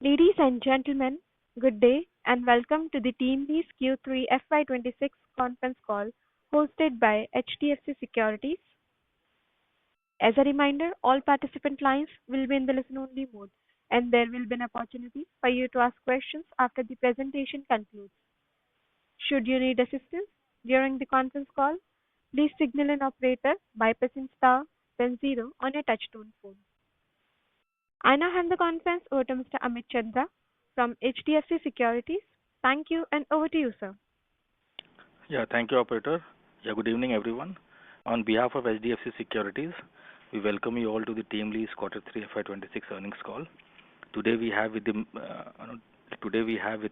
Ladies and gentlemen, good day and welcome to the Teamlease Q3 FY2026 conference call hosted by HDFC Securities. As a reminder, all participant lines will be in the listen-only mode, and there will be an opportunity for you to ask questions after the presentation concludes. Should you need assistance during the conference call, please signal an operator by pressing star then zero on your touchtone phone. I now hand the conference over to Mr. Amit Chandra from HDFC Securities. Thank you, and over to you, sir. Yeah, thank you, operator. Yeah, good evening, everyone. On behalf of HDFC Securities, we welcome you all to the Teamlease Quarter 3 FY26 earnings call. Today we have with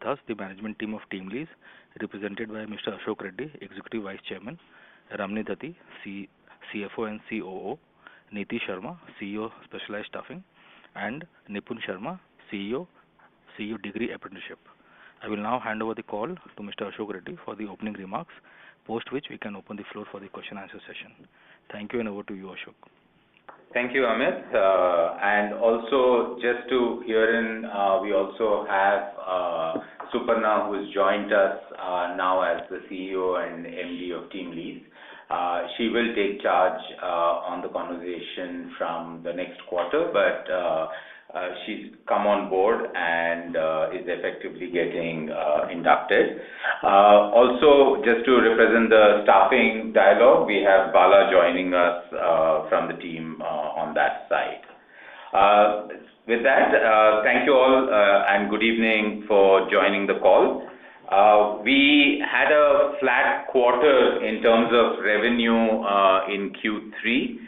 us the management team of Teamlease, represented by Mr. Ashok Reddy, Executive Vice Chairman, Ramani Dati, CFO and COO, Neeti Sharma, CEO Specialized Staffing, and Nipun Sharma, CEO Degree Apprenticeship. I will now hand over the call to Mr. Ashok Reddy for the opening remarks, post which we can open the floor for the question answer session. Thank you, and over to you, Ashok. Thank you, Amit. And also, just to hear in, we also have Suparna, who has joined us now as the CEO and MD of Teamlease. She will take charge on the conversation from the next quarter, but she's come on board and is effectively getting inducted. Also, just to represent the staffing dialogue, we have Bala joining us from the team on that side. With that, thank you all and good evening for joining the call. We had a flat quarter in terms of revenue in Q3,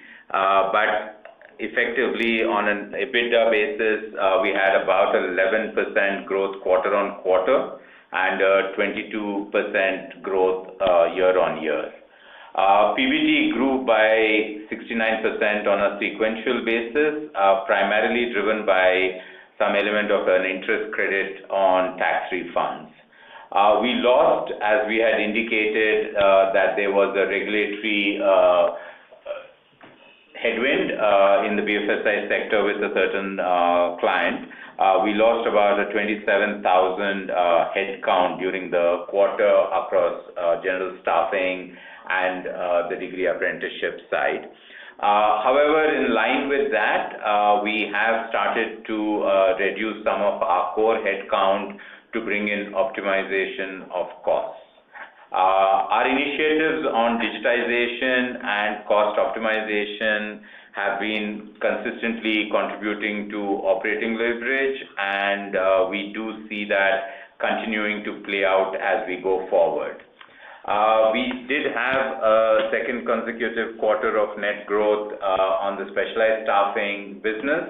but effectively on an EBITDA basis, we had about 11% growth quarter on quarter and 22% growth year on year. PBT grew by 69% on a sequential basis, primarily driven by some element of an interest credit on tax refunds. We lost, as we had indicated, that there was a regulatory headwind in the BFSI sector with a certain client. We lost about a 27,000 headcount during the quarter across general staffing and the degree apprenticeship side. However, in line with that, we have started to reduce some of our core headcount to bring in optimization of costs. Our initiatives on digitization and cost optimization have been consistently contributing to operating leverage, and we do see that continuing to play out as we go forward. We did have a second consecutive quarter of net growth on the specialized staffing business,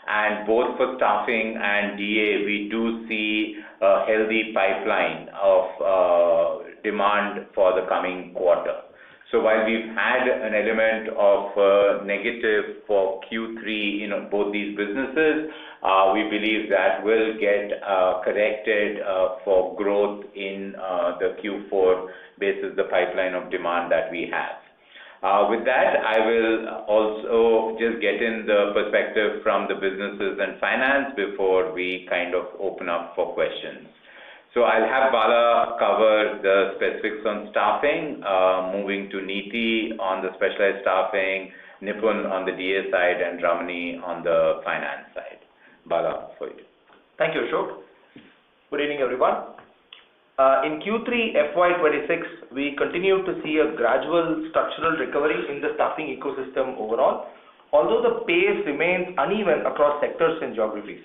and both for staffing and DA, we do see a healthy pipeline of demand for the coming quarter. So while we've had an element of negative for Q3 in both these businesses, we believe that will get corrected for growth in the Q4 basis the pipeline of demand that we have. With that, I will also just get in the perspective from the businesses and finance before we kind of open up for questions. So I'll have Bala cover the specifics on staffing, moving to Neeti on the specialized staffing, Nipun on the DA side, and Ramani on the finance side. Bala, for you. Thank you, Ashok. Good evening, everyone. In Q3 FY26, we continue to see a gradual structural recovery in the staffing ecosystem overall, although the pace remains uneven across sectors and geographies.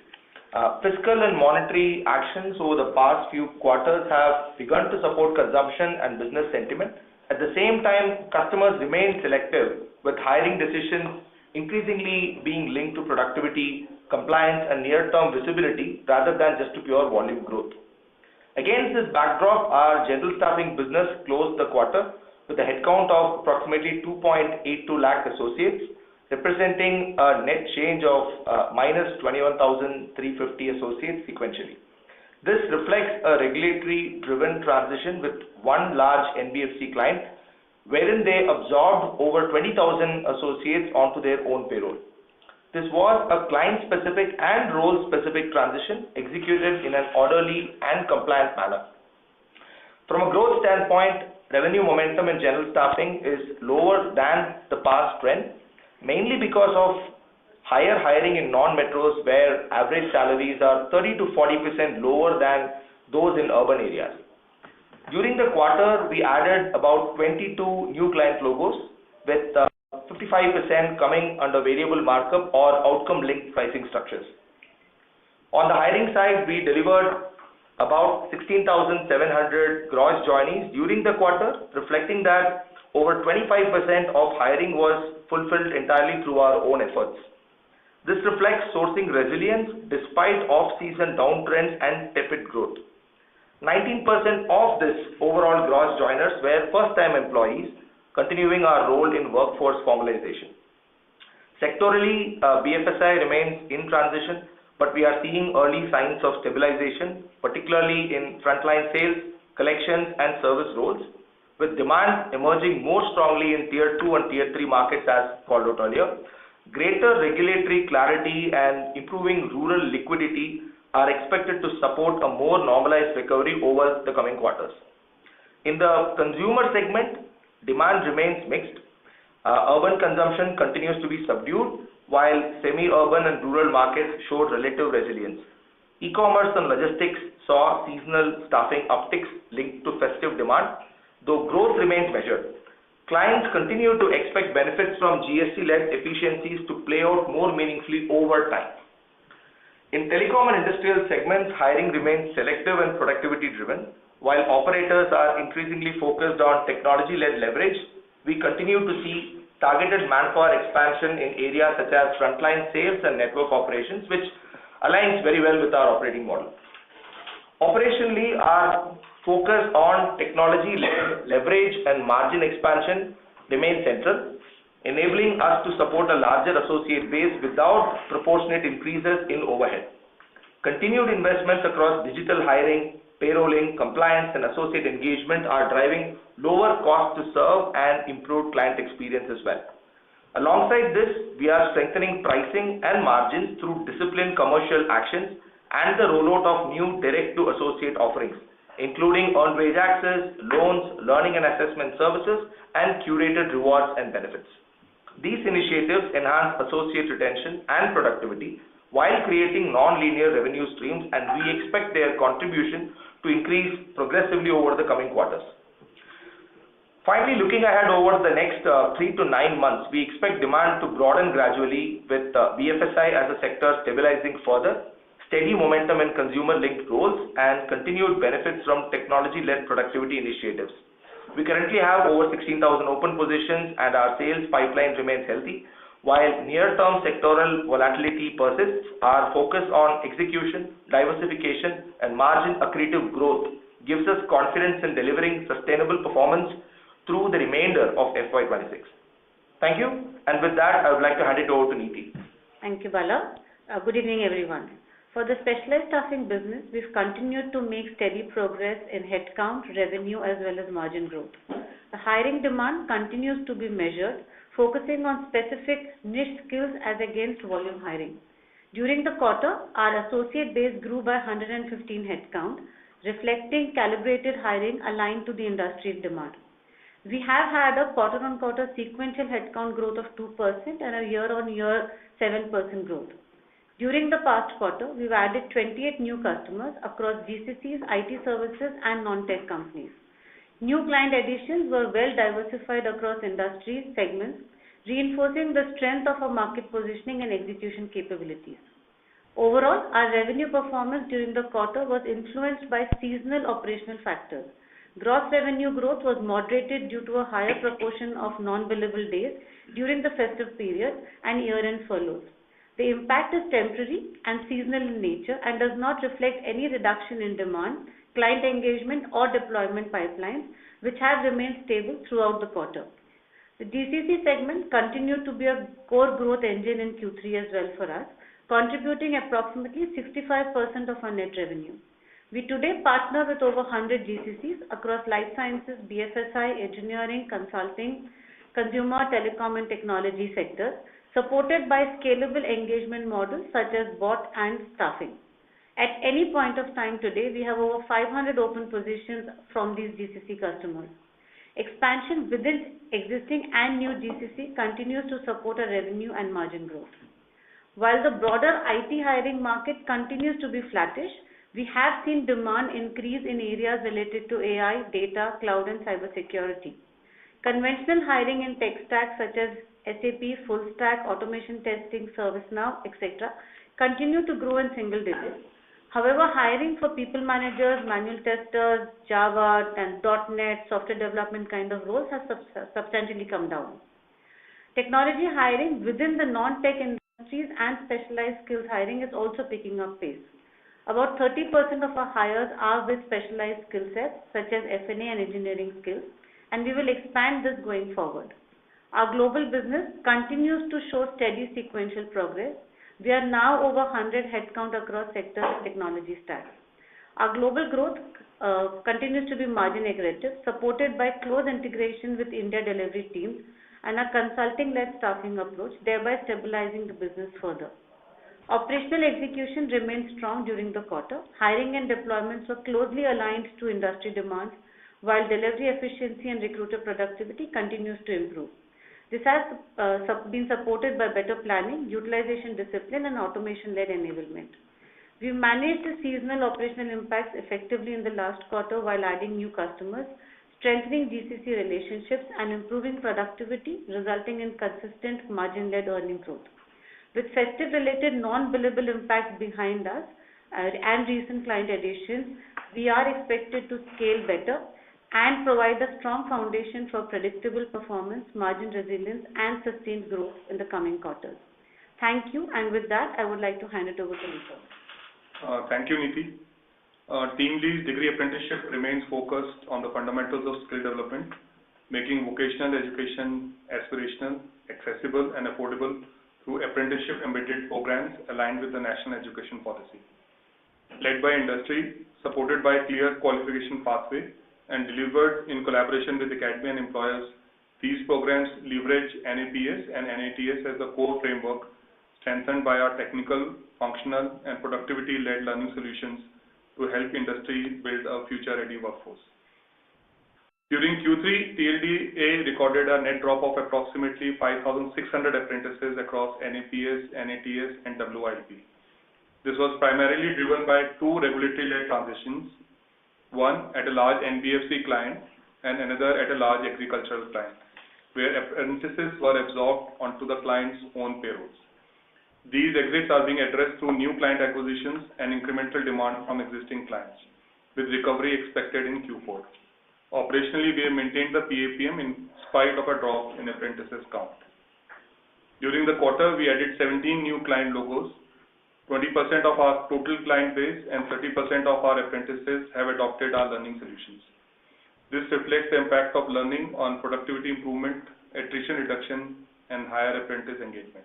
Fiscal and monetary actions over the past few quarters have begun to support consumption and business sentiment. At the same time, customers remain selective, with hiring decisions increasingly being linked to productivity, compliance, and near-term visibility rather than just to pure volume growth. Against this backdrop, our general staffing business closed the quarter with a headcount of approximately 2.82 lakh associates, representing a net change of minus 21,350 associates sequentially. This reflects a regulatory-driven transition with one large NBFC client, wherein they absorbed over 20,000 associates onto their own payroll. This was a client-specific and role-specific transition executed in an orderly and compliant manner. From a growth standpoint, revenue momentum in general staffing is lower than the past trend, mainly because of higher hiring in non-metros where average salaries are 30 to 40% lower than those in urban areas. During the quarter, we added about 22 new client logos with 55% coming under variable markup or outcome-linked pricing structures. On the hiring side, we delivered about 16,700 gross joinees during the quarter, reflecting that over 25% of hiring was fulfilled entirely through our own efforts. This reflects sourcing resilience despite off-season downtrends and tepid growth. 19% of this overall gross joiners were first-time employees, continuing our role in workforce formalization. Sectorally, BFSI remains in transition, but we are seeing early signs of stabilization, particularly in frontline sales, collections, and service roles, with demand emerging more strongly in Tier 2 and Tier 3 markets as called out earlier. Greater regulatory clarity and improving rural liquidity are expected to support a more normalized recovery over the coming quarters. In the consumer segment, demand remains mixed. Urban consumption continues to be subdued, while semi-urban and rural markets showed relative resilience. E-commerce and logistics saw seasonal staffing upticks linked to festive demand, though growth remains measured. Clients continue to expect benefits from GST-led efficiencies to play out more meaningfully over time. In telecom and industrial segments, hiring remains selective and productivity-driven. While operators are increasingly focused on technology-led leverage, we continue to see targeted manpower expansion in areas such as frontline sales and network operations, which aligns very well with our operating model. Operationally, our focus on technology-led leverage and margin expansion remains central, enabling us to support a larger associate base without proportionate increases in overhead. Continued investments across digital hiring, payrolling, compliance, and associate engagement are driving lower cost to serve and improved client experience as well. Alongside this, we are strengthening pricing and margins through disciplined commercial actions and the rollout of new direct-to-associate offerings, including earned wage access, loans, learning and assessment services, and curated rewards and benefits. These initiatives enhance associate retention and productivity while creating non-linear revenue streams, and we expect their contribution to increase progressively over the coming quarters. Finally, looking ahead over the next 3 to 9 months, we expect demand to broaden gradually with BFSI as a sector stabilizing further, steady momentum in consumer-linked roles, and continued benefits from technology-led productivity initiatives. We currently have over 16,000 open positions and our sales pipeline remains healthy. While near-term sectoral volatility persists, our focus on execution, diversification, and margin accretive growth gives us confidence in delivering sustainable performance through the remainder of FY26. Thank you, and with that, I would like to hand it over to Neeti. Thank you, Bala. Good evening, everyone. For the specialized staffing business, we've continued to make steady progress in headcount, revenue, as well as margin growth. The hiring demand continues to be measured, focusing on specific niche skills as against volume hiring. During the quarter, our associate base grew by 115 headcount, reflecting calibrated hiring aligned to the industry demand. We have had a quarter-on-quarter sequential headcount growth of 2% and a year-on-year 7% growth. During the past quarter, we've added 28 new customers across GCCs, IT services, and non-tech companies. New client additions were well diversified across industry segments, reinforcing the strength of our market positioning and execution capabilities. Overall, our revenue performance during the quarter was influenced by seasonal operational factors. Gross revenue growth was moderated due to a higher proportion of non-billable days during the festive period and year-end furloughs. The impact is temporary and seasonal in nature and does not reflect any reduction in demand, client engagement, or deployment pipelines, which have remained stable throughout the quarter. The GCC segment continued to be a core growth engine in Q3 as well for us, contributing approximately 65% of our net revenue. We today partner with over 100 GCCs across life sciences, BFSI, engineering, consulting, consumer, telecom, and technology sectors, supported by scalable engagement models such as bot and staffing. At any point of time today, we have over 500 open positions from these GCC customers. Expansion within existing and new GCC continues to support our revenue and margin growth. While the broader IT hiring market continues to be flattish, we have seen demand increase in areas related to AI, data, cloud, and cybersecurity. Conventional hiring in tech stacks such as SAP, full stack, automation testing, ServiceNow, etc., continue to grow in single digits. However, hiring for people managers, manual testers, Java, and .NET, software development kind of roles has substantially come down. Technology hiring within the non-tech industries and specialized skills hiring is also picking up pace. About 30% of our hires are with specialized skill sets such as F&A and engineering skills, and we will expand this going forward. Our global business continues to show steady sequential progress. We are now over 100 headcount across sectors and technology stacks. Our global growth continues to be margin aggressive, supported by close integration with India delivery teams and a consulting-led staffing approach, thereby stabilizing the business further. Operational execution remained strong during the quarter. Hiring and deployments were closely aligned to industry demands, while delivery efficiency and recruiter productivity continues to improve. This has been supported by better planning, utilization discipline, and automation-led enablement. We managed the seasonal operational impacts effectively in the last quarter while adding new customers, strengthening GCC relationships, and improving productivity, resulting in consistent margin-led earning growth. With festive-related non-billable impacts behind us and recent client additions, we are expected to scale better and provide a strong foundation for predictable performance, margin resilience, and sustained growth in the coming quarters. Thank you, and with that, I would like to hand it over to Nisha. Thank you, Neeti. Teamlease degree apprenticeship remains focused on the fundamentals of skill development, making vocational education aspirational, accessible, and affordable through apprenticeship-embedded programs aligned with the National Education Policy. Led by industry, supported by a clear qualification pathway, and delivered in collaboration with academy and employers, these programs leverage NAPS and NATS as the core framework, strengthened by our technical, functional, and productivity-led learning solutions to help industry build a future-ready workforce. During Q3, TLDA recorded a net drop of approximately 5,600 apprentices across NAPS, NATS, and WIP. This was primarily driven by two regulatory-led transitions, one at a large NBFC client and another at a large agricultural client, where apprentices were absorbed onto the client's own payrolls. These exits are being addressed through new client acquisitions and incremental demand from existing clients, with recovery expected in Q4. Operationally, we have maintained the PAPM in spite of a drop in apprentices count. During the quarter, we added 17 new client logos. 20% of our total client base and 30% of our apprentices have adopted our learning solutions. This reflects the impact of learning on productivity improvement, attrition reduction, and higher apprentice engagement.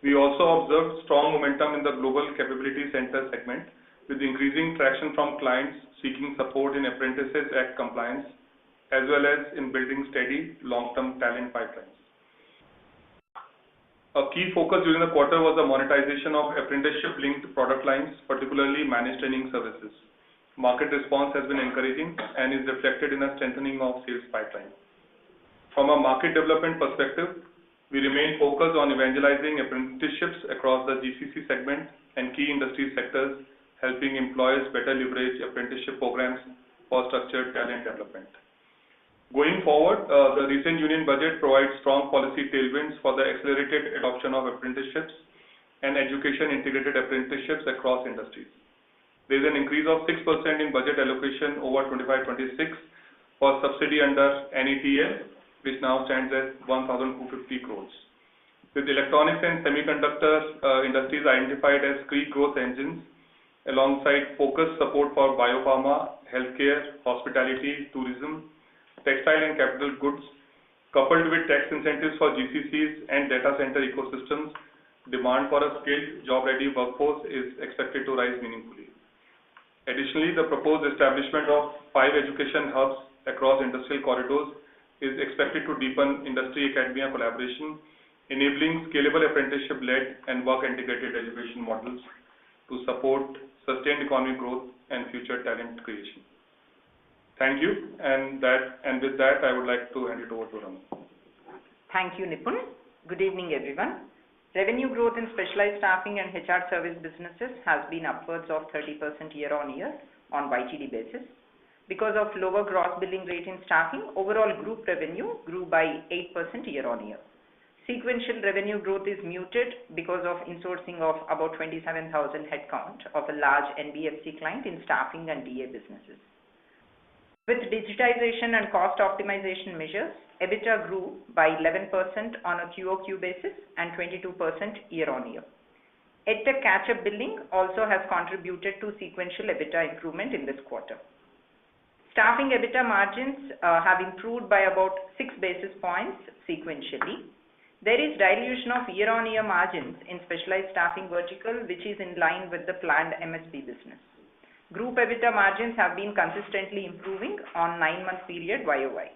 We also observed strong momentum in the Global Capability Center segment, with increasing traction from clients seeking support in Apprentices Act compliance, as well as in building steady long-term talent pipelines. A key focus during the quarter was the monetization of apprenticeship-linked product lines, particularly managed training services. Market response has been encouraging and is reflected in a strengthening of sales pipeline. From a market development perspective, we remain focused on evangelizing apprenticeships across the GCC segment and key industry sectors, helping employers better leverage apprenticeship programs for structured talent development. Going forward, the recent union budget provides strong policy tailwinds for the accelerated adoption of apprenticeships and education-integrated apprenticeships across industries. There is an increase of 6% in budget allocation over 25-26 for subsidy under NETL, which now stands at 1,250 crores. With electronics and semiconductor industries identified as key growth engines, alongside focused support for biopharma, healthcare, hospitality, tourism, textile and capital goods, coupled with tax incentives for GCCs and data center ecosystems, demand for a skilled, job-ready workforce is expected to rise meaningfully. Additionally, the proposed establishment of 5 education hubs across industrial corridors is expected to deepen industry-academia collaboration enabling scalable apprenticeship-led and work-integrated education models to support sustained economic growth and future talent creation. Thank you, and with that, I would like to hand it over to Ram. Thank you, Nipun. Good evening, everyone. Revenue growth in specialized staffing and HR service businesses has been upwards of 30% year-on-year on YTD basis. Because of lower gross billing rate in staffing, overall group revenue grew by 8% year-on-year. Sequential revenue growth is muted because of insourcing of about 27,000 headcount of a large NBFC client in staffing and DA businesses. With digitization and cost optimization measures, EBITDA grew by 11% on a QOQ basis and 22% year-on-year. EdTech catch-up billing also has contributed to sequential EBITDA improvement in this quarter. Staffing EBITDA margins have improved by about 6 basis points sequentially. There is dilution of year-on-year margins in specialized staffing vertical, which is in line with the planned MSP business. Group EBITDA margins have been consistently improving on 9-month period YOY.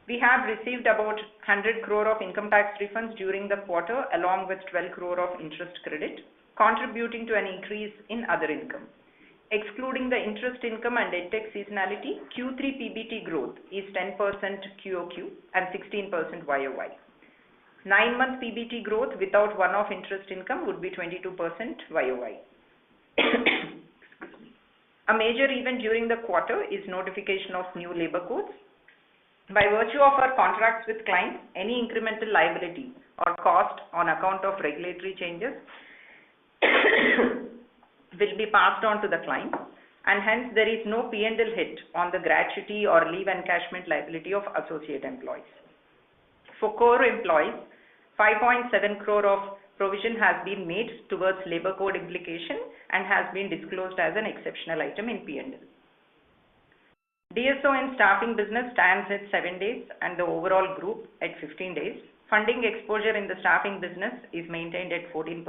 We have received about 100 crore of income tax refunds during the quarter, along with 12 crore of interest credit, contributing to an increase in other income. Excluding the interest income and EdTech seasonality, Q3 PBT growth is 10% QOQ and 16% YOY. 9-month PBT growth without one-off interest income would be 22% YOY. A major event during the quarter is notification of new labor codes. By virtue of our contracts with clients, any incremental liability or cost on account of regulatory changes will be passed on to the client, and hence there is no P&L hit on the gratuity or leave encashment liability of associate employees. For core employees, 5.7 crore of provision has been made towards labor code implication and has been disclosed as an exceptional item in P&L. DSO in staffing business stands at 7 days and the overall group at 15 days. Funding exposure in the staffing business is maintained at 14%.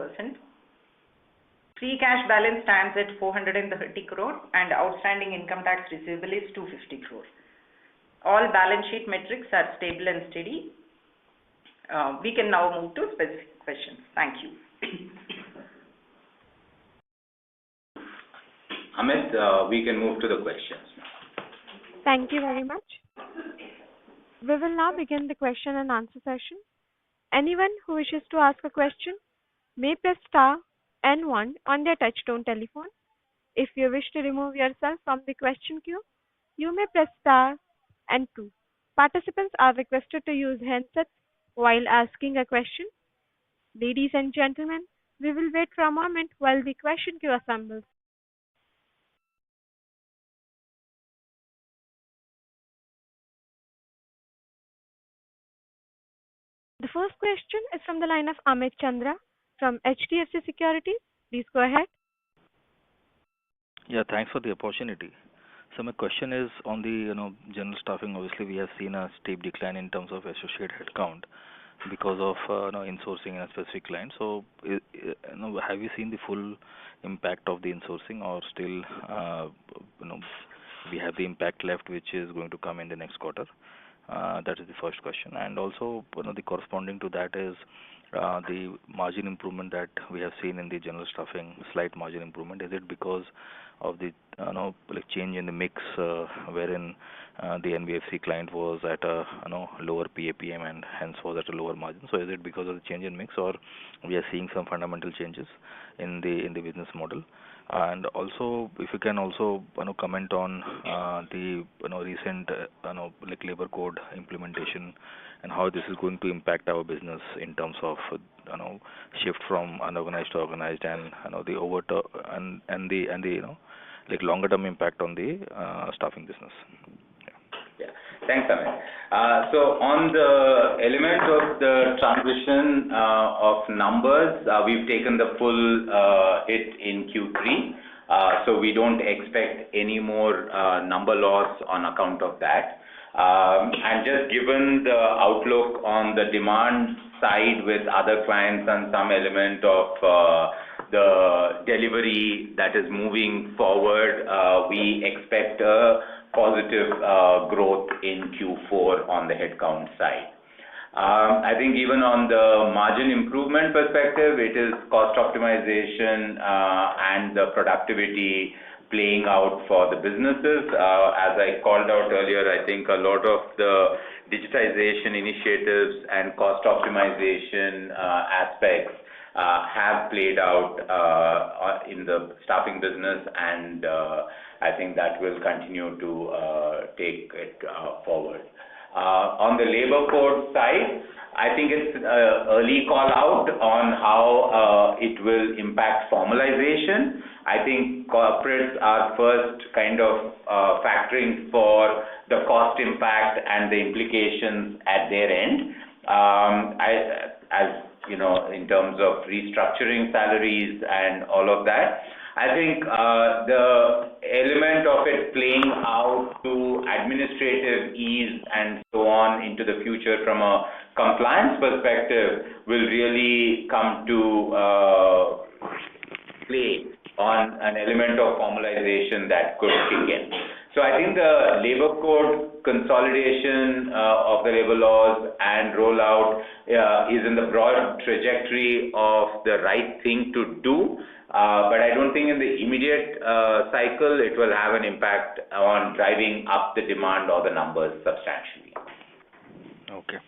Free cash balance stands at 430 crore and outstanding income tax receivable is 250 crore. All balance sheet metrics are stable and steady. We can now move to specific questions. Thank you. Amit, we can move to the questions. Thank you very much. We will now begin the question and answer session. Anyone who wishes to ask a question may press star and 1 on their touchtone telephone. If you wish to remove yourself from the question queue, you may press star and 2. Participants are requested to use handsets while asking a question. Ladies and gentlemen, we will wait for a moment while the question queue assembles. The first question is from the line of Amit Chandra from HDFC Securities. Please go ahead. Yeah, thanks for the opportunity. So my question is on the general staffing. Obviously, we have seen a steep decline in terms of associate headcount because of insourcing in a specific client. So have you seen the full impact of the insourcing, or still we have the impact left, which is going to come in the next quarter? That is the first question. And also, the corresponding to that is the margin improvement that we have seen in the general staffing, slight margin improvement. Is it because of the change in the mix, wherein the NBFC client was at a lower PAPM and hence was at a lower margin? So is it because of the change in mix, or we are seeing some fundamental changes in the business model? And also, if you can also comment on the recent labor code implementation and how this is going to impact our business in terms of shift from unorganized to organized, and the longer term impact on the staffing business. Yeah. Thanks, Amit. So on the element of the transition of numbers, we've taken the full hit in Q3. So we don't expect any more number loss on account of that. And just given the outlook on the demand side with other clients and some element of the delivery that is moving forward, we expect a positive growth in Q4 on the headcount side. I think even on the margin improvement perspective, it is cost optimization and the productivity playing out for the businesses. As I called out earlier, I think a lot of the digitization initiatives and cost optimization aspects have played out in the staffing business, and I think that will continue to take it forward. On the labor code side, I think it's early call out on how it will impact formalization. I think corporates are first kind of factoring for the cost impact and the implications at their end. As you know, in terms of restructuring salaries and all of that, I think the element of it playing out to administrative ease and so on into the future from a compliance perspective will really come to play on an element of formalization that could kick in. So I think the labor code consolidation of the labor laws and rollout is in the broad trajectory of the right thing to do. But I don't think in the immediate cycle it will have an impact on driving up the demand or the numbers substantially. Okay.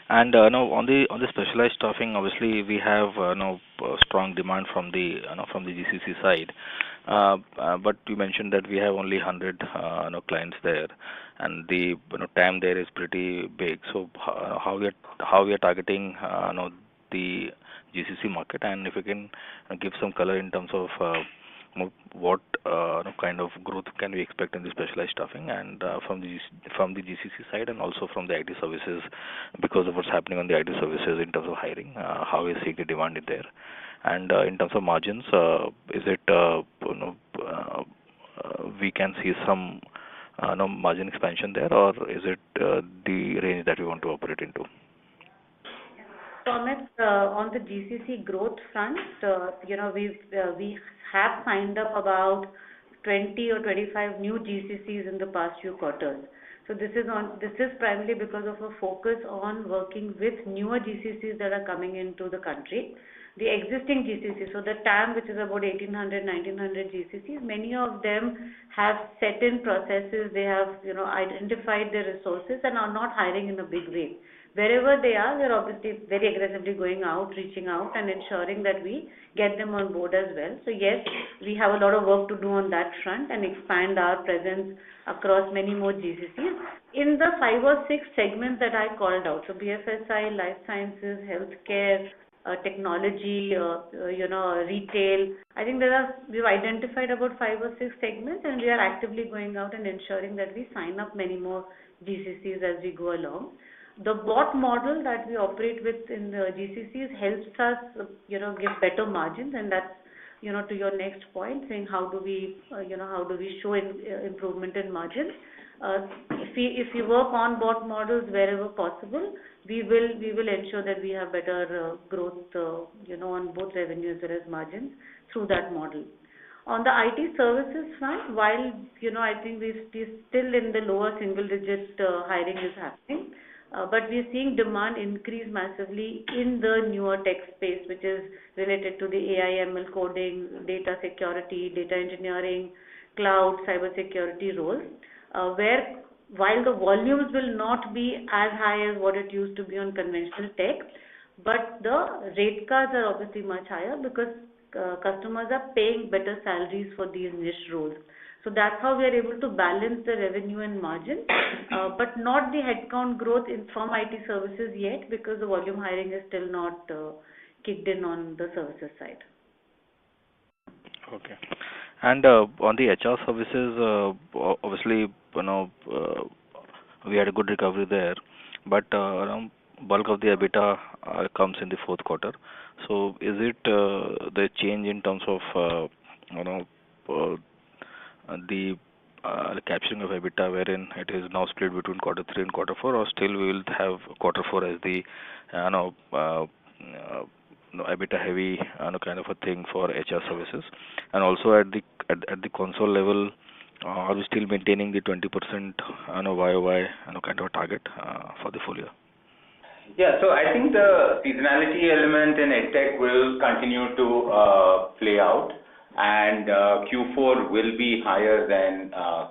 And now on the specialized staffing, obviously we have strong demand from the GCC side. But you mentioned that we have only 100 clients there, and the TAM there is pretty big. So how we are targeting the GCC market, and if you can give some color in terms of what kind of growth can we expect in the specialized staffing and from the GCC side, and also from the IT services, because of what's happening on the IT services in terms of hiring, how we see the demand in there, and in terms of margins, is it we can see some margin expansion there, or is it the range that we want to operate into? Thomas, on the GCC growth front, we have signed up about 20 or 25 new GCCs in the past few quarters. So this is primarily because of a focus on working with newer GCCs that are coming into the country. The existing GCCs, so the TAM, which is about 1,800, 1,900 GCCs, many of them have set in processes. They have identified their resources and are not hiring in a big way. Wherever they are, they're obviously very aggressively going out, reaching out, and ensuring that we get them on board as well. So yes, we have a lot of work to do on that front and expand our presence across many more GCCs. In the 5 or 6 segments that I called out, so BFSI, life sciences, healthcare, technology, retail, I think we've identified about 5 or 6 segments, and we are actively going out and ensuring that we sign up many more GCCs as we go along. The bot model that we operate with in the GCCs helps us, give better margins, and that's, to your next point, saying how do we show improvement in margins. If we work on bot models wherever possible, we will ensure that we have better growth, on both revenue as well as margins through that model. On the IT services front, while I think we're still in the lower single-digit hiring is happening. But we're seeing demand increase massively in the newer tech space, which is related to the AI, ML coding, data security, data engineering, cloud, cyber security roles, where while the volumes will not be as high as what it used to be on conventional tech, but the rate cards are obviously much higher because customers are paying better salaries for these niche roles. So that's how we are able to balance the revenue and margin, but not the headcount growth from IT services yet, because the volume hiring is still not kicked in on the services side. Okay. And on the HR services, obviously, we had a good recovery there, but bulk of the EBITDA comes in the fourth quarter. So is it the change in terms of the capturing of EBITDA, wherein it is now split between quarter 3 and quarter 4, or still we will have quarter 4 as the EBITDA heavy kind of a thing for HR services? And also at the console level, are we still maintaining the 20% YOY kind of a target for the full year? Yeah, so I think the seasonality element in EdTech will continue to play out, and Q4 will be higher than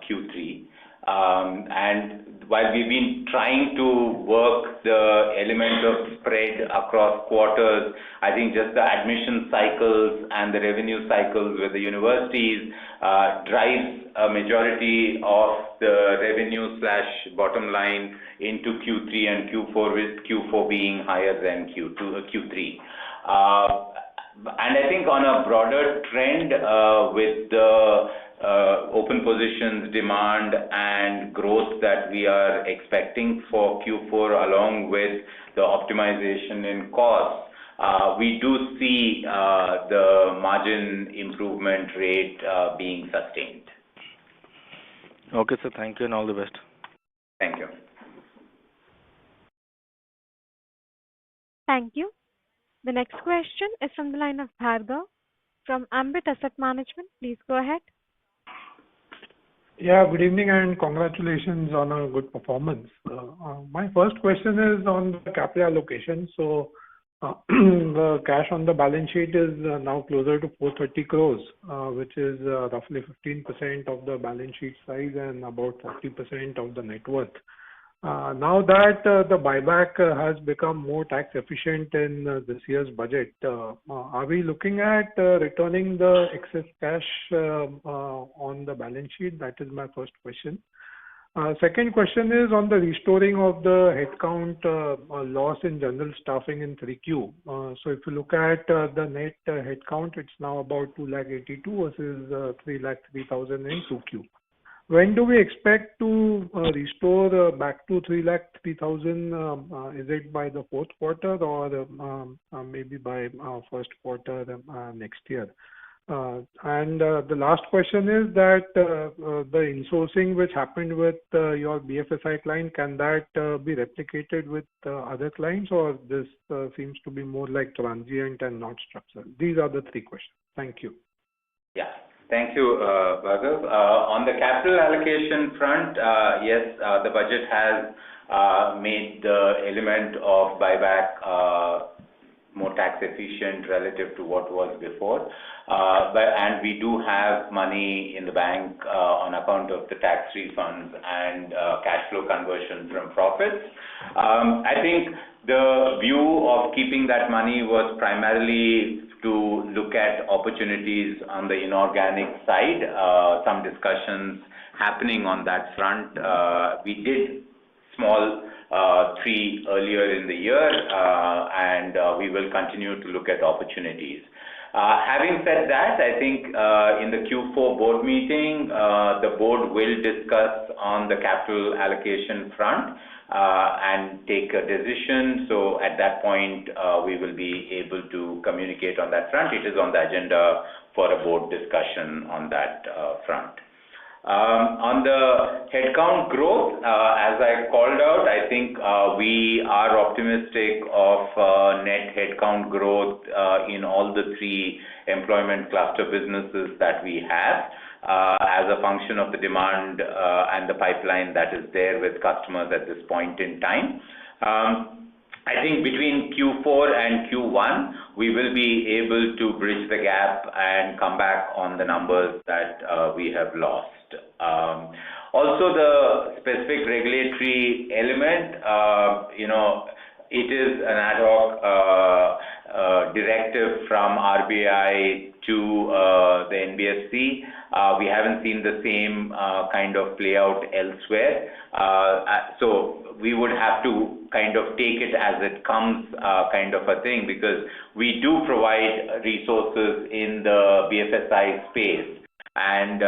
Q3. And while we've been trying to work the element of spread across quarters, I think just the admission cycles and the revenue cycles with the universities drives a majority of the revenue / bottom line into Q3 and Q4, with Q4 being higher than Q3. And I think on a broader trend with the open positions, demand and growth that we are expecting for Q4, along with the optimization in costs, we do see the margin improvement rate being sustained. Okay, sir. Thank you and all the best. Thank you. Thank you. The next question is from the line of Bhargav from Ambit Asset Management. Please go ahead. Yeah, good evening and congratulations on a good performance. My first question is on the capital allocation. So the cash on the balance sheet is now closer to 430 crores, which is roughly 15% of the balance sheet size and about 40% of the net worth. Now that the buyback has become more tax efficient in this year's budget, are we looking at returning the excess cash on the balance sheet? That is my first question. Second question is on the restoring of the headcount loss in general staffing in 3Q. So if you look at the net headcount, it's now about 282 versus 303,000 in 2Q. When do we expect to restore back to 303,000? Is it by the fourth quarter or maybe by first quarter next year? And the last question is that the insourcing which happened with your BFSI client, can that be replicated with other clients, or this seems to be more like transient and not structural? These are the three questions. Thank you. Yeah. Thank you, Bhargav. On the capital allocation front, yes, the budget has made the element of buyback more tax efficient relative to what was before. And we do have money in the bank on account of the tax refunds and cash flow conversion from profits. I think the view of keeping that money was primarily to look at opportunities on the inorganic side. Some discussions happening on that front. We did small 3 earlier in the year, and we will continue to look at opportunities. Having said that, I think in the Q4 board meeting, the board will discuss on the capital allocation front and take a decision. So at that point, we will be able to communicate on that front. It is on the agenda for a board discussion on that front. On the headcount growth, as I called out, I think we are optimistic of net headcount growth in all the 3 employment cluster businesses that we have, as a function of the demand and the pipeline that is there with customers at this point in time. I think between Q4 and Q1, we will be able to bridge the gap and come back on the numbers that we have lost. Also, the specific regulatory element, it is an ad hoc directive from RBI to the NBFC. We haven't seen the same kind of play out elsewhere. So we would have to kind of take it as it comes kind of a thing, because we do provide resources in the BFSI space. And,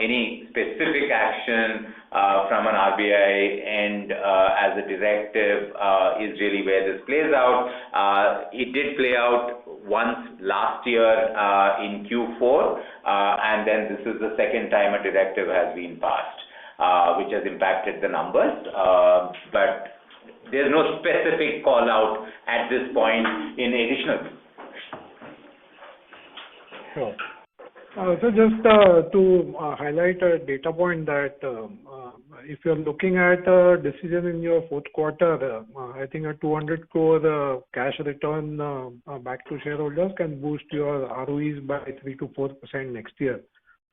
any specific action from an RBI and as a directive is really where this plays out. It did play out once last year in Q4, and then this is the second time a directive has been passed, which has impacted the numbers. But there's no specific call out at this point in additional. Sure. So just to highlight a data point that if you're looking at a decision in your fourth quarter, I think a 200 crore cash return back to shareholders can boost your ROEs by 3 to 4% next year.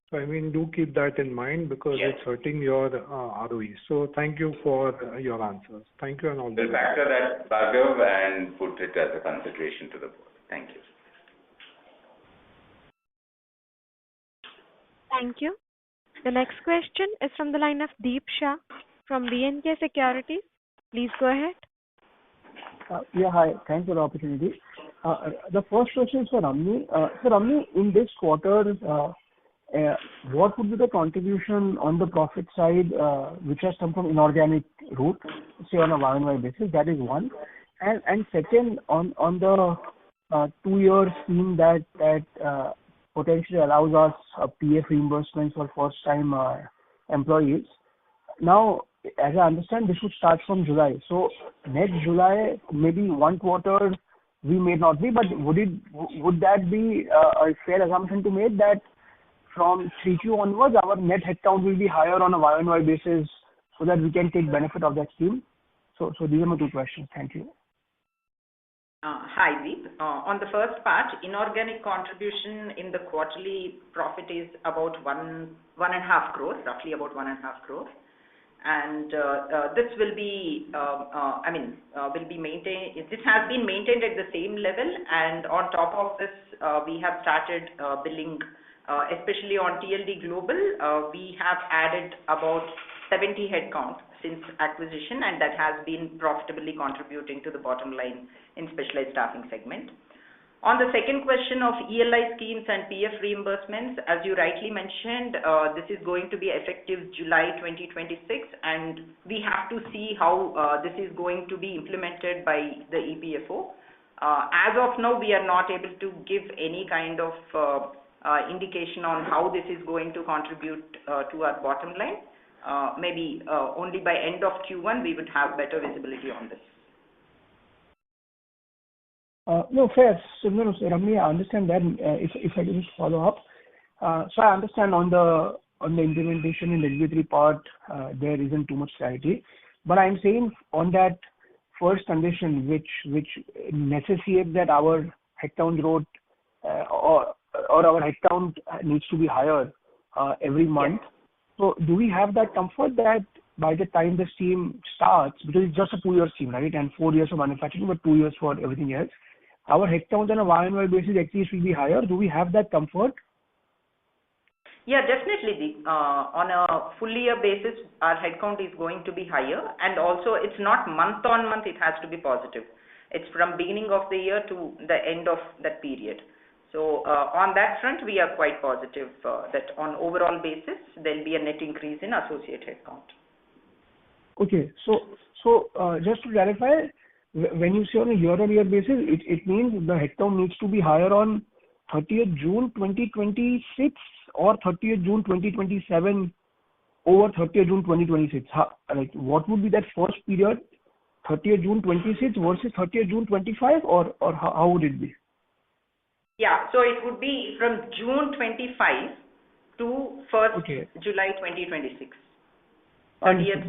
So I mean, do keep that in mind because Yes. it's hurting your ROEs. So thank you for your answers. Thank you and all the We'll best. factor that, Bhargav, and put it as a consideration to the board. Thank you. Thank you. The next question is from the line of Deep Shah from B&K Securities. Please go ahead. Yeah, hi. Thanks for the opportunity. The first question is for Ramni. So Ramni, in this quarter, what would be the contribution on the profit side, which has come from inorganic route, say on a Y-on-Y basis? That is one. And second, on the 2-year scheme that potentially allows us a PF reimbursement for first-time employees. Now, as I understand, this would start from July. So next July, maybe one quarter, we may not be, but would that be a fair assumption to make that from 3Q onwards, our net headcount will be higher on a Y-on-Y basis so that we can take benefit of that scheme? So these are my two questions. Thank you. Hi, Deep. On the first part, inorganic contribution in the quarterly profit is about 1.5 crore, roughly about 1.5 crore. And this will be, will be maintained. This has been maintained at the same level, and on top of this, we have started billing, especially on TLD Global. We have added about 70 headcount since acquisition, and that has been profitably contributing to the bottom line in specialized staffing segment. On the second question of ELI schemes and PF reimbursements, as you rightly mentioned, this is going to be effective July 2026, and we have to see how this is going to be implemented by the EPFO. As of now, we are not able to give any kind of indication on how this is going to contribute to our bottom line. Maybe only by end of Q1 we would have better visibility on this. No, fair. So, no, Ramni, I understand that. If I can just follow up. So I understand on the implementation and regulatory part, there isn't too much clarity. But I'm saying on that first condition, which necessitates that our headcount growth or our headcount needs to be higher every month. Yes. So do we have that comfort that by the time the scheme starts, because it's just a 2-year scheme, right? And 4 years for manufacturing, but 2 years for everything else, our headcount on a Y-on-Y basis at least will be higher. Do we have that comfort? Yeah, definitely. On a full year basis, our headcount is going to be higher, and also it's not month on month, it has to be positive. It's from beginning of the year to the end of that period. So on that front, we are quite positive that on overall basis, there'll be a net increase in associate headcount. Okay. So just to clarify, when you say on a year-on-year basis, it means the headcount needs to be higher on 30th June 2026 or 30th June 2027 over 30th June 2026. Like what would be that first period, 30th June 26 versus 30th June 25, or how would it be? Yeah, so it would be from June 25 to 1st Okay. July 2026.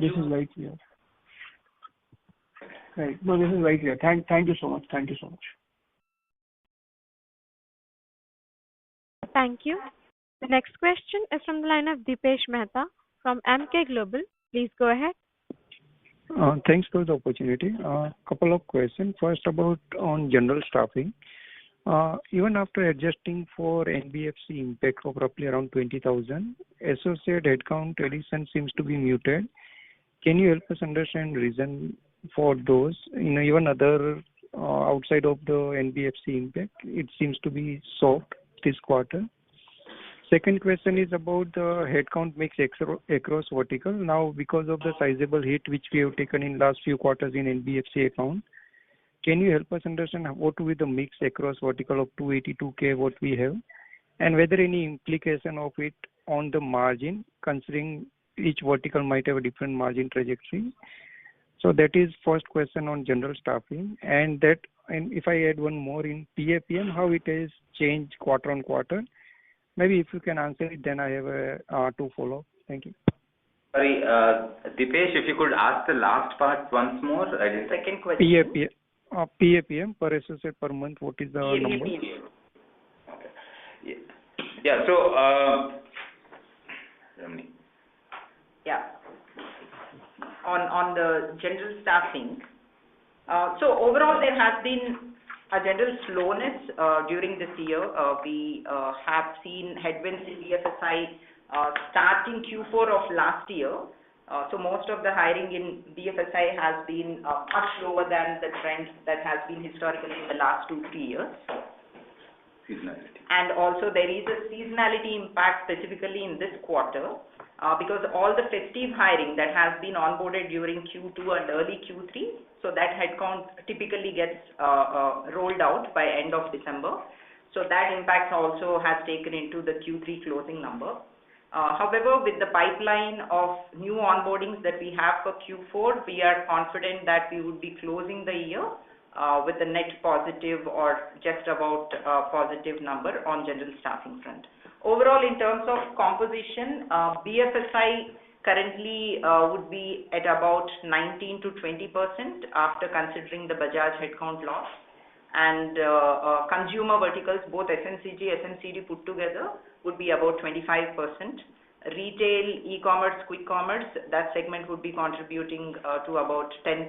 This is right here. Right. No, this is right here. Thank you so much. Thank you so much. Thank you. The next question is from the line of Dipesh Mehta from MK Global. Please go ahead. Thanks for the opportunity. Couple of questions. First, about on general staffing. Even after adjusting for NBFC impact of roughly around 20,000, associate headcount addition seems to be muted. Can you help us understand reason for those? Even other outside of the NBFC impact, it seems to be soft this quarter. Second question is about the headcount mix across vertical. Now, because of the sizable hit which we have taken in last few quarters in NBFC account, can you help us understand what will be the mix across vertical of 282K what we have, and whether any implication of it on the margin, considering each vertical might have a different margin trajectory? So that is first question on general staffing. And if I add one more in PAPM, how it has changed quarter on quarter, Maybe if you can answer it, then I have two follow-up. Thank you. Sorry, Dipesh, if you could ask the last part once more. I didn't. Second question. PAPM per associate per month. What is the number? Okay. Yeah. So, Ramani. Yeah. On the general staffing. So overall, there has been a general slowness during this year. We have seen headwinds in BFSI starting Q4 of last year. So most of the hiring in BFSI has been much lower than the trend that has been historically in the last 2-3 years. Seasonality. And also there is a seasonality impact specifically in this quarter because all the festive hiring that has been onboarded during Q2 and early Q3, so that headcount typically gets rolled out by end of December. So that impact also has taken into the Q3 closing number. However, with the pipeline of new onboardings that we have for Q4, we are confident that we would be closing the year with a net positive or just about positive number on general staffing front. Overall, in terms of composition, BFSI currently would be at about 19 to 20% after considering the Bajaj headcount loss. And consumer verticals, both FMCG, FMCD put together, would be about 25%. Retail, e-commerce, quick commerce, that segment would be contributing to about 10%.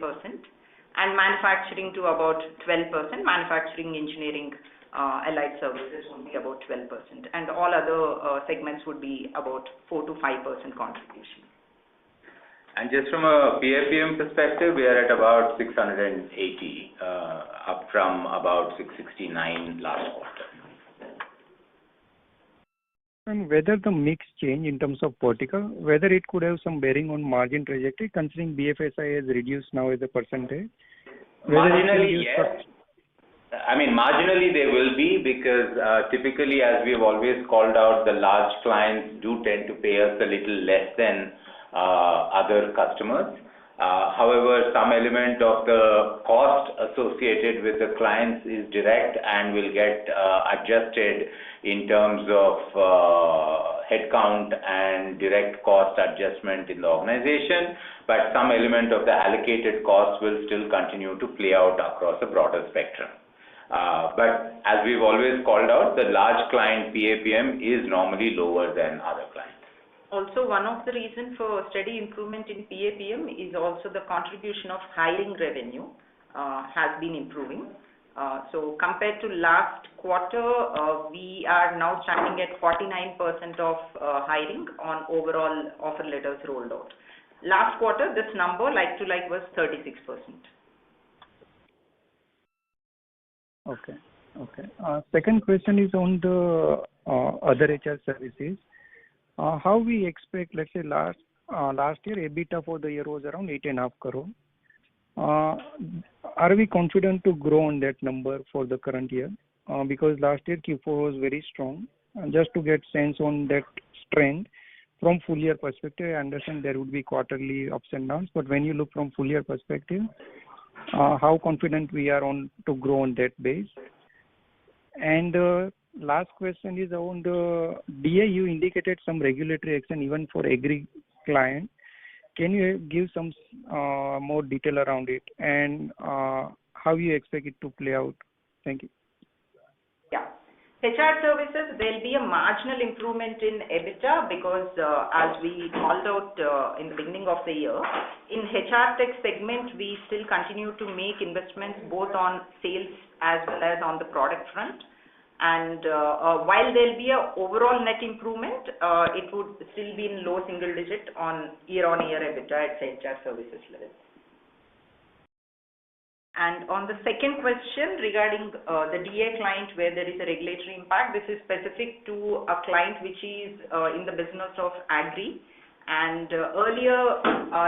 And manufacturing to about 12%. Manufacturing, engineering, allied services would be about 12%. And all other segments would be about 4 to 5% contribution. And just from a PAPM perspective, we are at about 680, up from about 669 last quarter. And whether the mix change in terms of vertical, whether it could have some bearing on margin trajectory, considering BFSI has reduced now as a percentage? Marginally, yes. I mean, marginally they will be because typically, as we have always called out, the large clients do tend to pay us a little less than other customers. However, some element of the cost associated with the clients is direct and will get adjusted in terms of headcount and direct cost adjustment in the organization, but some element of the allocated costs will still continue to play out across a broader spectrum. But as we've always called out, the large client PAPM is normally lower than other clients. Also, one of the reasons for steady improvement in PAPM is also the contribution of hiring revenue has been improving. So compared to last quarter, we are now standing at 49% of hiring on overall offer letters rolled out. Last quarter, this number like to like was 36%. Okay. Second question is on the other HR services. How we expect, let's say last year, EBITDA for the year was around 8.5 crore. Are we confident to grow on that number for the current year? Because last year Q4 was very strong. Just to get sense on that trend from full year perspective, I understand there would be quarterly ups and downs, but when you look from full year perspective, how confident we are on to grow on that base? And last question is on the DA. You indicated some regulatory action even for agri client. Can you give some more detail around it and how you expect it to play out? Thank you. Yeah. HR services, there will be a marginal improvement in EBITDA because as we called out in the beginning of the year, in HR tech segment, we still continue to make investments both on sales as well as on the product front. And while there will be an overall net improvement, it would still be in low single digit on year-on-year EBITDA at HR services level. And on the second question regarding the DA client where there is a regulatory impact, this is specific to a client which is in the business of agri. And earlier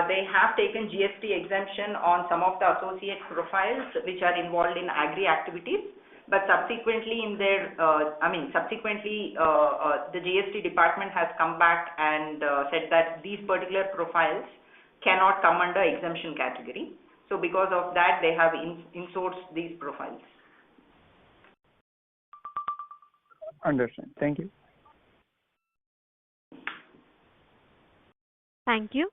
they have taken GST exemption on some of the associate profiles which are involved in agri activities. But subsequently the GST department has come back and said that these particular profiles cannot come under exemption category. So because of that, they have insourced these profiles. Understand. Thank you. Thank you.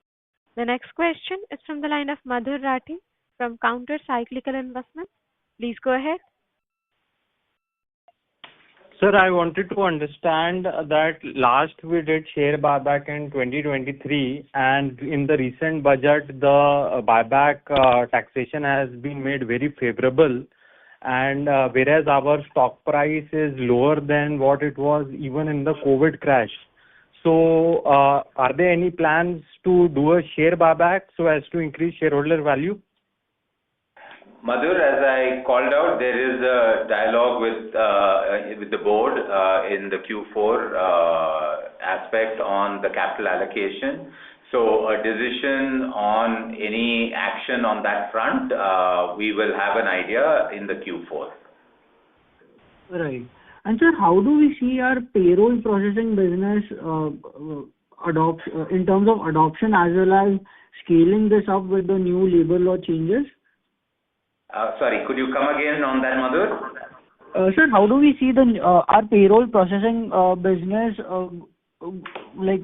The next question is from the line of Madhur Rathi from Counter Cyclical Investments. Please go ahead. Sir, I wanted to understand that last we did share buyback in 2023, and in the recent budget, the buyback taxation has been made very favorable, and whereas our stock price is lower than what it was even in the COVID crash. So, are there any plans to do a share buyback so as to increase shareholder value? Madhur, as I called out, there is a dialogue with the board in the Q4 aspect on the capital allocation. So a decision on any action on that front, we will have an idea in the Q4. Right. And sir, how do we see our payroll processing business in terms of adoption as well as scaling this up with the new labor law changes? Sorry, could you come again on that, Madhur? Sir, how do we see our payroll processing business, like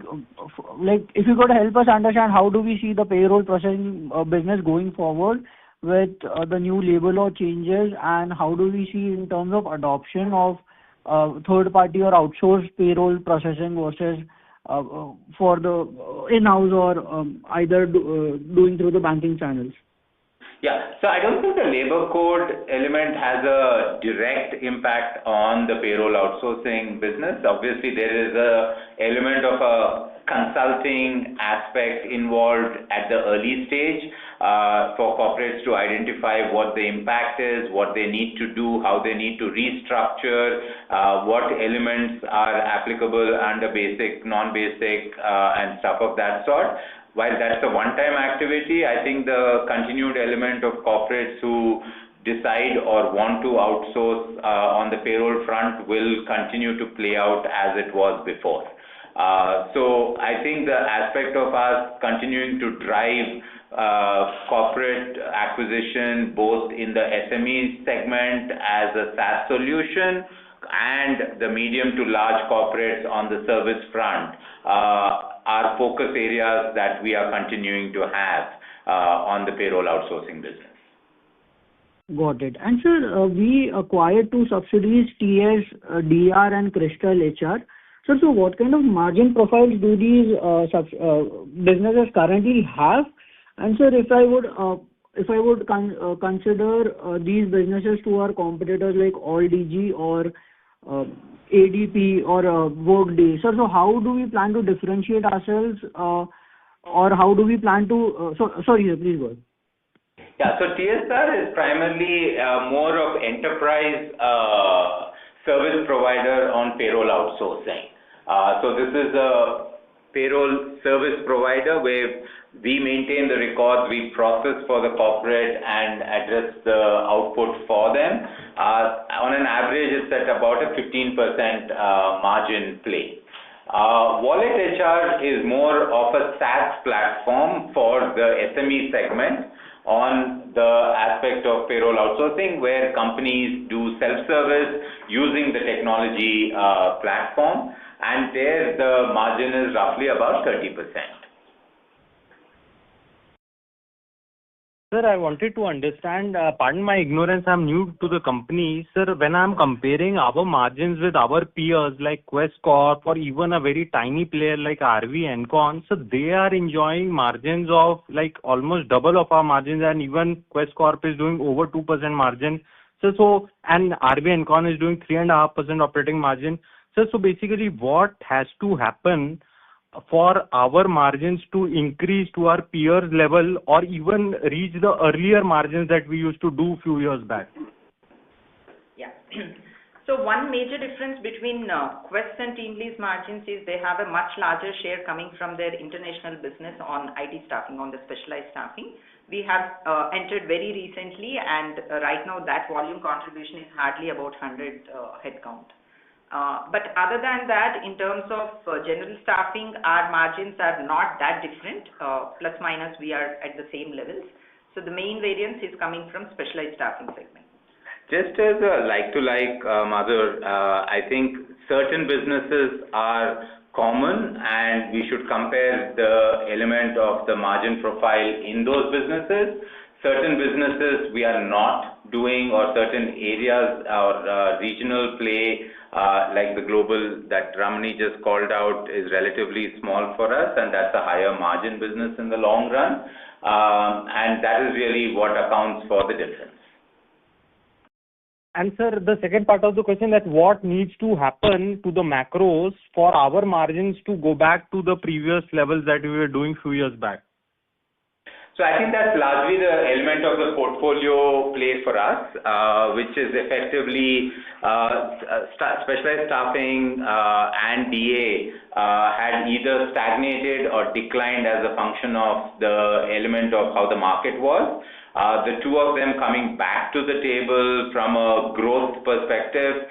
if you could help us understand how do we see the payroll processing business going forward with the new labor law changes, and how do we see in terms of adoption of third party or outsourced payroll processing versus for the in-house or either doing through the banking channels? Yeah, so I don't think the labor code element has a direct impact on the payroll outsourcing business. Obviously, there is a element of a consulting aspect involved at the early stage for corporates to identify what the impact is, what they need to do, how they need to restructure, what elements are applicable under basic, non-basic, and stuff of that sort. While that's a one-time activity, I think the continued element of corporates who decide or want to outsource on the payroll front will continue to play out as it was before. So I think the aspect of us continuing to drive corporate acquisition both in the SME segment as a SaaS solution and the medium to large corporates on the service front are focus areas that we are continuing to have on the payroll outsourcing business. Got it. And sir, we acquired 2 subsidiaries, TS, DR and Crystal HR. Sir, so what kind of margin profiles do these businesses currently have? And sir, if I would consider these businesses to our competitors like AllDG or ADP or Workday, sir, so how do we plan to differentiate ourselves, or how do we plan to? Sorry, please go ahead. Yeah, so TSR is primarily more of enterprise service provider on payroll outsourcing. So this is a payroll service provider where we maintain the records, we process for the corporate and address the output for them. On an average, it's at about a 15% margin play. Wallet HR is more of a SaaS platform for the SME segment on the aspect of payroll outsourcing, where companies do self-service using the technology platform, and there the margin is roughly about 30%. Sir, I wanted to understand, pardon my ignorance, I'm new to the company. Sir, when I'm comparing our margins with our peers like Quest Corp or even a very tiny player like RV Encon, so they are enjoying margins of like almost double of our margins, and even Quest Corp is doing over 2% margin. So and RV Encon is doing 3.5% operating margin. So basically what has to happen for our margins to increase to our peers level or even reach the earlier margins that we used to do few years back? Yeah. So one major difference between Quest and Teamlease margins is they have a much larger share coming from their international business on IT staffing, on the specialized staffing. We have entered very recently, and right now that volume contribution is hardly about 100 headcount. But other than that, in terms of general staffing, our margins are not that different. Plus minus, we are at the same levels. So the main variance is coming from specialized staffing segment. Just as a like-to-like, Madhur, I think certain businesses are common, and we should compare the element of the margin profile in those businesses. Certain businesses we are not doing, or certain areas or regional play like the global that Ramani just called out is relatively small for us, and that's a higher margin business in the long run. And that is really what accounts for the difference. And sir, the second part of the question, that what needs to happen to the macros for our margins to go back to the previous levels that we were doing few years back? So I think that's largely the element of the portfolio play for us, which is effectively specialized staffing and DA had either stagnated or declined as a function of the element of how the market was. The two of them coming back to the table from a growth perspective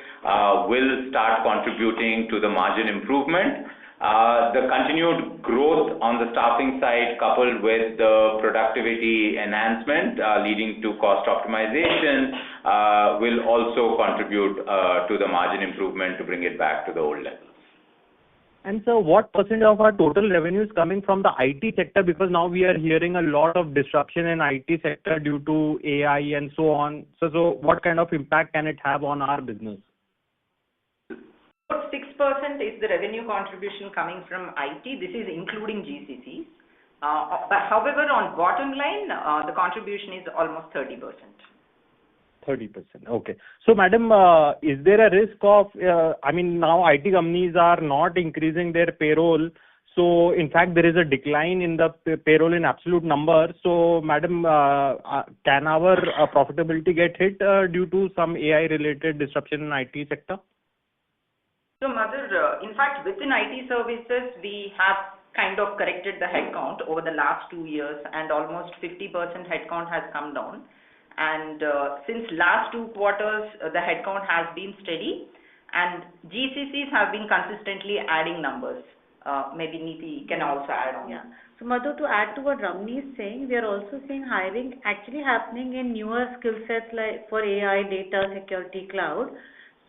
will start contributing to the margin improvement. The continued growth on the staffing side, coupled with the productivity enhancement leading to cost optimization, will also contribute to the margin improvement to bring it back to the old levels. And so what percent of our total revenue is coming from the IT sector? Because now we are hearing a lot of disruption in IT sector due to AI and so on. So what kind of impact can it have on our business? About 6% is the revenue contribution coming from IT. This is including GCCs. But however, on bottom line, the contribution is almost 30%. 30%. Okay. So, madam, is there a risk of, now IT companies are not increasing their payroll. So, in fact, there is a decline in the payroll in absolute numbers. So, madam, can our profitability get hit due to some AI-related disruption in IT sector? So, Madhur, in fact, within IT services, we have kind of corrected the headcount over the last 2 years, and almost 50% headcount has come down. And since last 2 quarters, the headcount has been steady, and GCCs have been consistently adding numbers. Maybe Neeti can also add on. Yeah. So, Madhu, to add to what Ramani is saying, we are also seeing hiring actually happening in newer skill sets like for AI, data, security, cloud.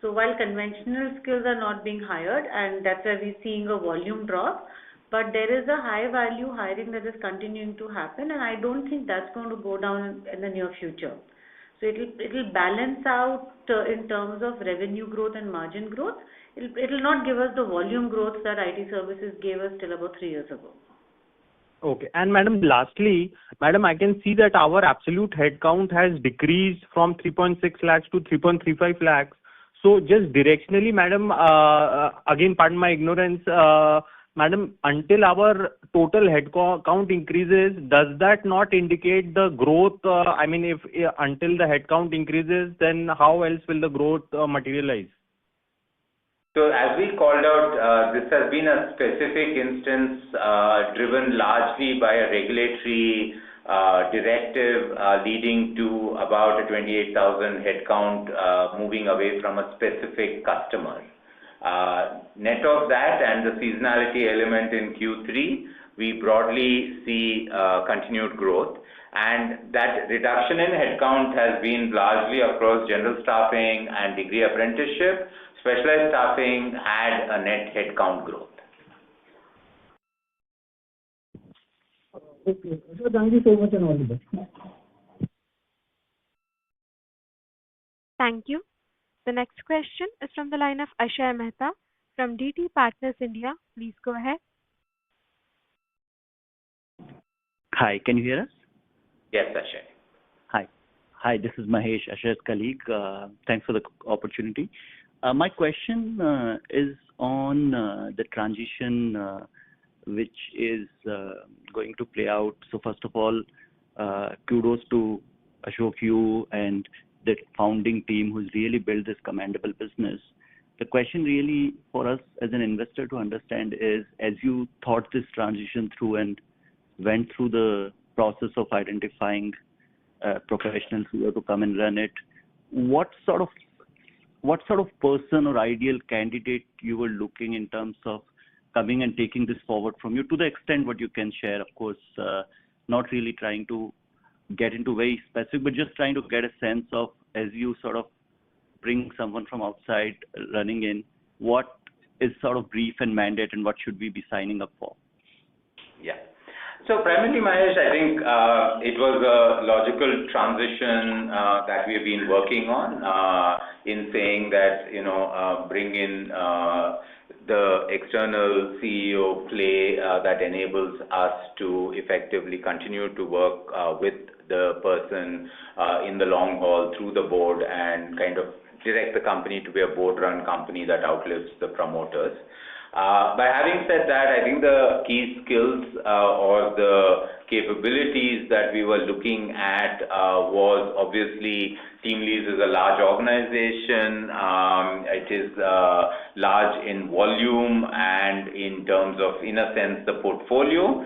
So, while conventional skills are not being hired, and that's why we're seeing a volume drop, but there is a high value hiring that is continuing to happen, and I don't think that's going to go down in the near future. So it'll balance out in terms of revenue growth and margin growth. It'll not give us the volume growth that IT services gave us till about 3 years ago. Okay. And madam, lastly, madam, I can see that our absolute headcount has decreased from 3.6 lakhs to 3.35 lakhs. So just directionally, madam, again, pardon my ignorance, madam, until our total headcount increases, does that not indicate the growth? If until the headcount increases, then how else will the growth materialize? So as we called out, this has been a specific instance driven largely by a regulatory directive leading to about a 28,000 headcount moving away from a specific customer. Net of that and the seasonality element in Q3, we broadly see continued growth, and that reduction in headcount has been largely across general staffing and degree apprenticeship. Specialized staffing had a net headcount growth. Okay. So thank you so much and all the best. Thank you. The next question is from the line of Ashay Mehta from DT Partners India. Please go ahead. Hi, can you hear us? Yes, Ashay. Hi, this is Mahesh, Ashay's colleague. Thanks for the opportunity. My question is on the transition which is going to play out. So first of all, kudos to Ashok, you and the founding team who's really built this commendable business. The question really for us as an investor to understand is, as you thought this transition through and went through the process of identifying professionals who are to come and run it, what sort of person or ideal candidate you were looking in terms of coming and taking this forward from you, to the extent what you can share, of course, not really trying to get into very specific, but just trying to get a sense of, as you sort of bring someone from outside running in, what is sort of brief and mandate, and what should we be signing up for? Yeah. So primarily, Mahesh, I think it was a logical transition that we have been working on in saying that, bring in the external CEO play that enables us to effectively continue to work with the person in the long haul through the board and kind of direct the company to be a board-run company that outlives the promoters. By having said that, I think the key skills or the capabilities that we were looking at was obviously Teamlease is a large organization. It is large in volume and in terms of, in a sense, the portfolio.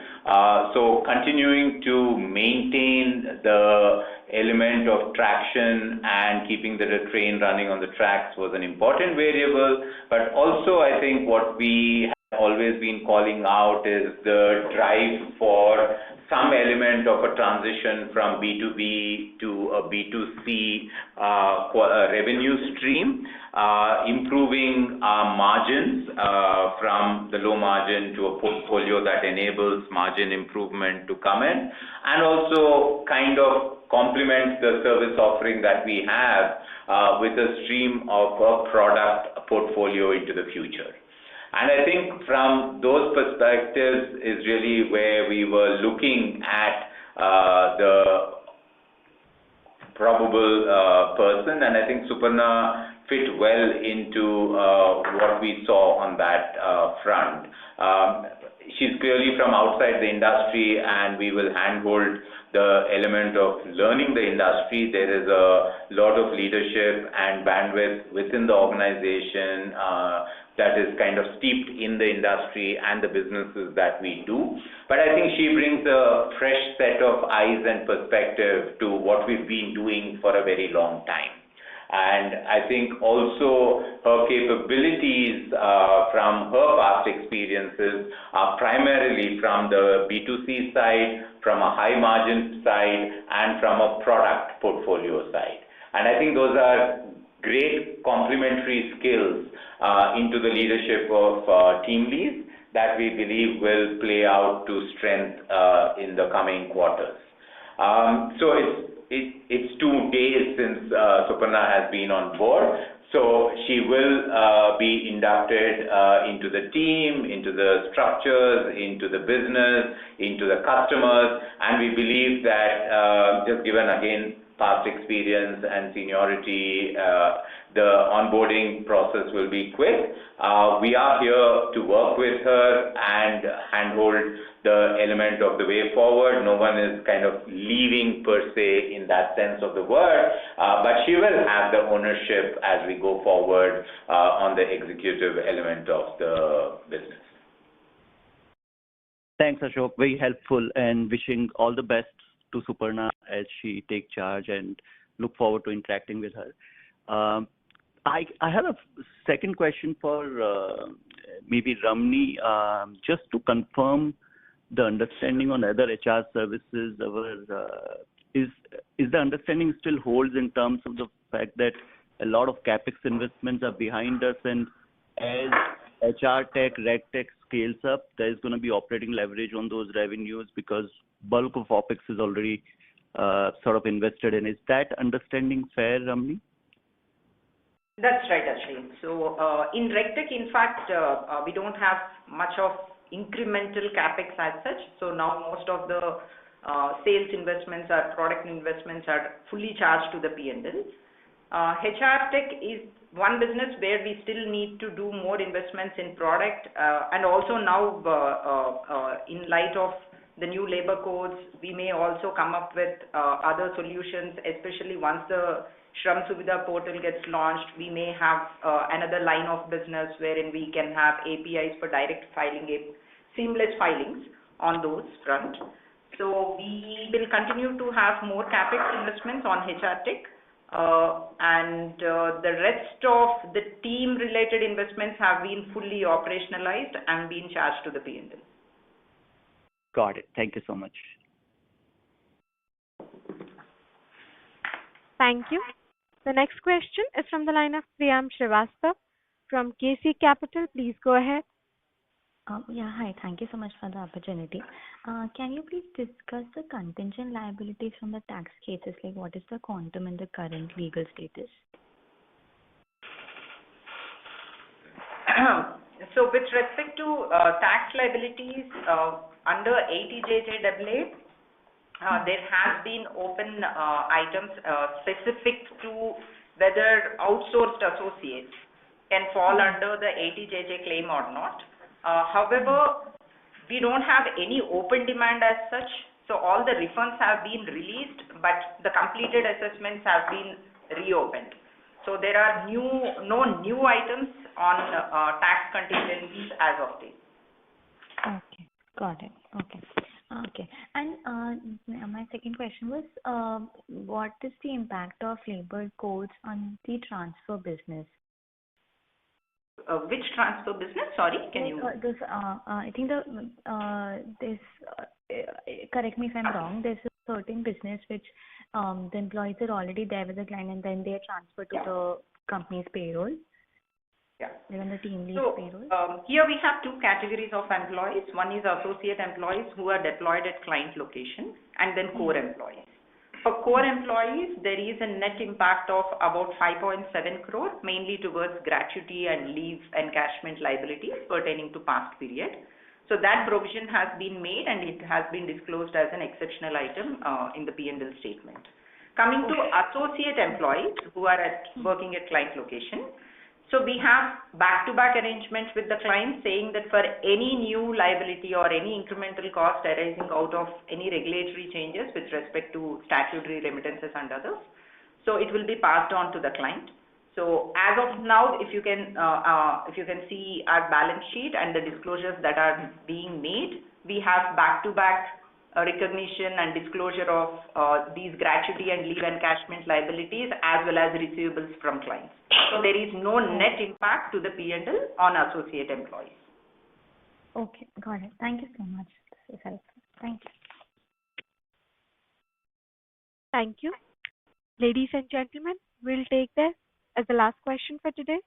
So continuing to maintain the element of traction and keeping the train running on the tracks was an important variable. But also, I think what we have always been calling out is the drive for some element of a transition from B2B to a B2C revenue stream, improving our margins from the low margin to a portfolio that enables margin improvement to come in, and also kind of complement the service offering that we have with a stream of a product portfolio into the future. And I think from those perspectives is really where we were looking at the probable person, and I think Suparna fit well into what we saw on that front. She's clearly from outside the industry, and we will handhold the element of learning the industry. There is a lot of leadership and bandwidth within the organization that is kind of steeped in the industry and the businesses that we do. But I think she brings a fresh set of eyes and perspective to what we've been doing for a very long time. And I think also her capabilities from her past experiences are primarily from the B2C side, from a high margin side, and from a product portfolio side. And I think those are great complementary skills into the leadership of Teamlease that we believe will play out to strength in the coming quarters. So it's 2 days since Suparna has been on board. So she will be inducted into the team, into the structures, into the business, into the customers, and we believe that just given again past experience and seniority, the onboarding process will be quick. We are here to work with her and handhold the element of the way forward. No one is kind of leaving per se in that sense of the word, but she will have the ownership as we go forward on the executive element of the business. Thanks, Ashok. Very helpful, and wishing all the best to Suparna as she takes charge, and look forward to interacting with her. I have a second question for maybe Ramni, just to confirm the understanding on other HR services. Is the understanding still holds in terms of the fact that a lot of capex investments are behind us, and as HR tech, reg tech scales up, there is going to be operating leverage on those revenues because bulk of OpEx is already sort of invested in. Is that understanding fair, Ramni? That's right, Ashwin. So in RegTech, in fact, we don't have much of incremental capex as such. So now most of the sales investments or product investments are fully charged to the P&L. HR Tech is one business where we still need to do more investments in product, and also now in light of the new labor codes, we may also come up with other solutions, especially once the Shram Suvidha portal gets launched. We may have another line of business wherein we can have APIs for direct filing, seamless filings on those front. So we will continue to have more capex investments on HR Tech, and the rest of the team-related investments have been fully operationalized and been charged to the P&L. Got it. Thank you so much. Thank you. The next question is from the line of Priyam Srivastava from KC Capital. Please go ahead. Yeah, hi. Thank you so much for the opportunity. Can you please discuss the contingent liabilities from the tax cases? Like, what is the quantum in the current legal status? So, with respect to tax liabilities under 80JJAA, there has been open items specific to whether outsourced associates can fall under the 80JJ claim or not. However, we don't have any open demand as such, so all the refunds have been released, but the completed assessments have been reopened. So there are no new items on tax contingencies as of date. Okay, got it. Okay. And my second question was, what is the impact of labor codes on the transfer business? Which transfer business? Sorry, can you? I think correct me if I'm wrong, there's a certain business which the employees are already there with the client and then they are transferred to the company's payroll. Yeah. Even the Teamlease payroll. Here we have two categories of employees. One is associate employees who are deployed at client location, and then core employees. For core employees, there is a net impact of about 5.7 crore, mainly towards gratuity and leave encashment liabilities pertaining to past period. So that provision has been made and it has been disclosed as an exceptional item in the P&L statement. Coming to associate employees who are working at client location. So we have back-to-back arrangements with the client saying that for any new liability or any incremental cost arising out of any regulatory changes with respect to statutory remittances and others, so it will be passed on to the client. So as of now, if you can see our balance sheet and the disclosures that are being made, we have back-to-back recognition and disclosure of these gratuity and leave encashment liabilities as well as receivables from clients. So there is no net impact to the P&L on associate employees. Okay, got it. Thank you so much. This is helpful. Thank you. Thank you. Ladies and gentlemen, we'll take that as the last question for today.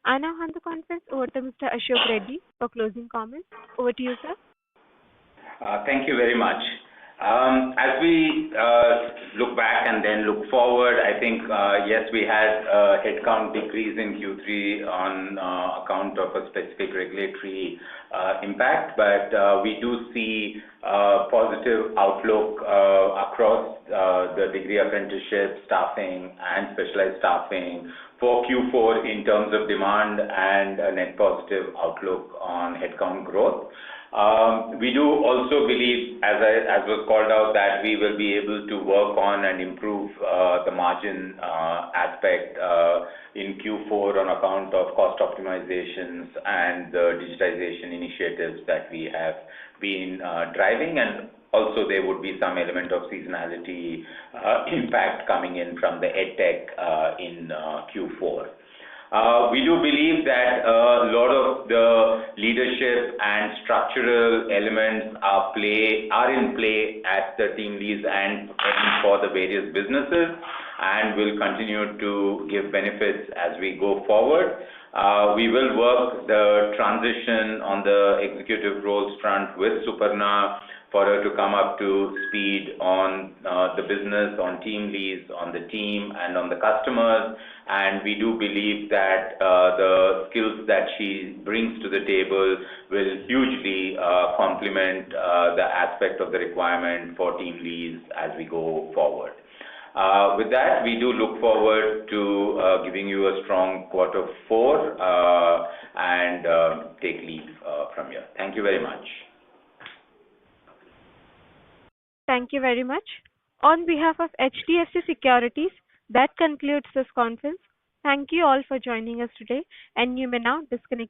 I now hand the conference over to Mr. Ashok Reddy for closing comments. Over to you, sir. Thank you very much. As we look back and then look forward, I think, yes, we had a headcount decrease in Q3 on account of a specific regulatory impact, but we do see a positive outlook across the degree apprenticeship, staffing, and specialized staffing for Q4 in terms of demand and a net positive outlook on headcount growth. We do also believe, as was called out, that we will be able to work on and improve the margin aspect in Q4 on account of cost optimizations and the digitization initiatives that we have been driving, and also there would be some element of seasonality impact coming in from the EdTech in Q4. We do believe that a lot of the leadership and structural elements are in play at the Teamlease and for the various businesses, and will continue to give benefits as we go forward. We will work the transition on the executive roles front with Suparna for her to come up to speed on the business, on Teamlease, on the team, and on the customers. And we do believe that the skills that she brings to the table will hugely complement the aspect of the requirement for Teamlease as we go forward. With that, we do look forward to giving you a strong Q4 and take leave from here. Thank you very much. Thank you very much. On behalf of HDFC Securities, that concludes this conference. Thank you all for joining us today, and you may now disconnect.